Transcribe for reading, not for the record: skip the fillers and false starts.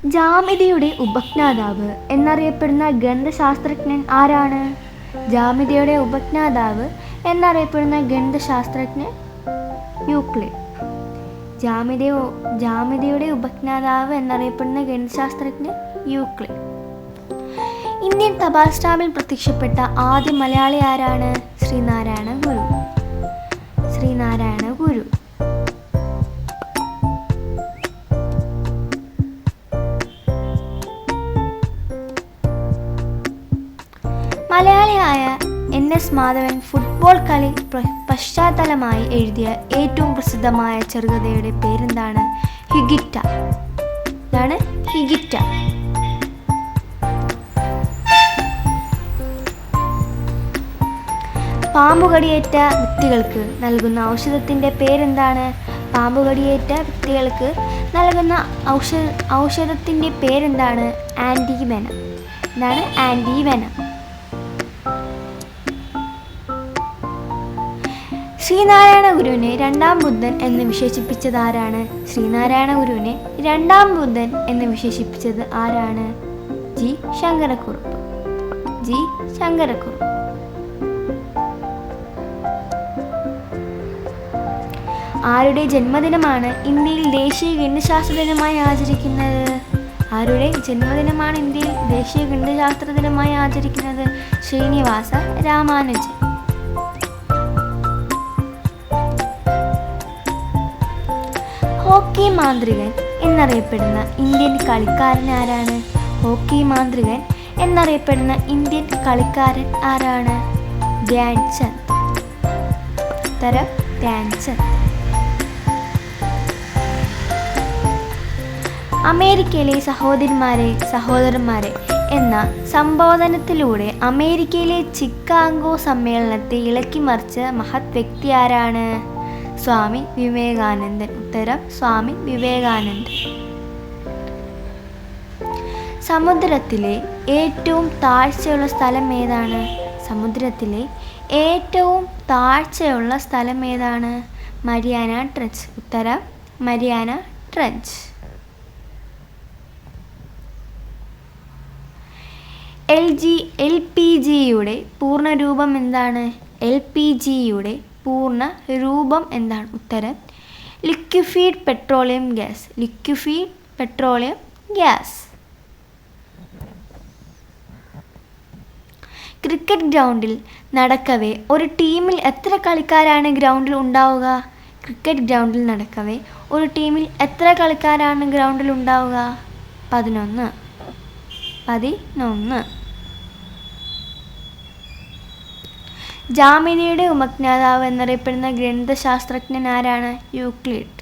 ജാമിതിയുടെ ഉപജ്ഞാതാവ് എന്നറിയപ്പെടുന്ന ഗണിതശാസ്ത്രജ്ഞൻ ആരാണ്? ജാമിതിയുടെ ഉപജ്ഞാതാവ് എന്നറിയപ്പെടുന്ന ഗണിതശാസ്ത്രജ്ഞൻ യൂക്ലിഡ്. ജാമിതിയുടെ ഉപജ്ഞാതാവ് എന്നറിയപ്പെടുന്ന ഗണിതശാസ്ത്രജ്ഞൻ യൂക്ലിഡ്. ഇന്ത്യൻ തപാൽ സ്റ്റാമ്പിൽ പ്രത്യക്ഷപ്പെട്ട ആദ്യ മലയാളി ആരാണ്? ശ്രീനാരായണ ഗുരു. മലയാളിയായ NS മാധവൻ ഫുട്ബോൾ കളി പശ്ചാത്തലമായി എഴുതിയ ഏറ്റവും പ്രസിദ്ധമായ ചെറുകഥയുടെ പേരെന്താണ്? ഹിഗിറ്റ. പാമ്പുകടിയേറ്റ വ്യക്തികൾക്ക് നൽകുന്ന ഔഷധത്തിൻ്റെ പേരെന്താണ്? പാമ്പുകടിയേറ്റ വ്യക്തികൾക്ക് നൽകുന്ന ഔഷധത്തിൻ്റെ പേരെന്താണ്? ആൻറ്റിവെനം. ശ്രീനാരായണ ഗുരുവിനെ രണ്ടാം ബുദ്ധൻ എന്ന് വിശേഷിപ്പിച്ചത് ആരാണ്? ശ്രീനാരായണ ഗുരുവിനെ രണ്ടാം ബുദ്ധൻ എന്ന് വിശേഷിപ്പിച്ചത് ആരാണ്? ജി ശങ്കരക്കുറുപ്പ്. ആരുടെ ജന്മദിനമാണ് ഇന്ത്യയിൽ ദേശീയ ഗണിതശാസ്ത്ര ദിനമായി ആചരിക്കുന്നത്? ശ്രീനിവാസ രാമാനുജൻ. ഹോക്കി മാന്ത്രികൻ എന്നറിയപ്പെടുന്ന ഇന്ത്യൻ കളിക്കാരൻ ആരാണ്? ധ്യാൻചന്ദ്. അമേരിക്കയിലെ സഹോദരന്മാരെ എന്ന സംബോധനത്തിലൂടെ അമേരിക്കയിലെ ചിക്കാഗോ സമ്മേളനത്തെ ഇളക്കിമറിച്ച മഹത് വ്യക്തി ആരാണ്? സ്വാമി വിവേകാനന്ദൻ. സമുദ്രത്തിലെ ഏറ്റവും താഴ്ചയുള്ള സ്ഥലം ഏതാണ്? Mariana trench. LPGയുടെ പൂർണ്ണരൂപം എന്താണ്? ഉത്തരം ലിക്വിഫൈഡ് പെട്രോളിയം ഗ്യാസ്. ക്രിക്കറ്റ് ഗ്രൗണ്ടിൽ നടക്കവേ ഒരു ടീമിൽ എത്ര കളിക്കാരാണ് ഗ്രൗണ്ടിൽ ഉണ്ടാവുക? 11. ജാമിതിയുടെ ഉപജ്ഞാതാവ് എന്നറിയപ്പെടുന്ന ഗണിതശാസ്ത്രജ്ഞൻ ആരാണ്? യൂക്ലിഡ്.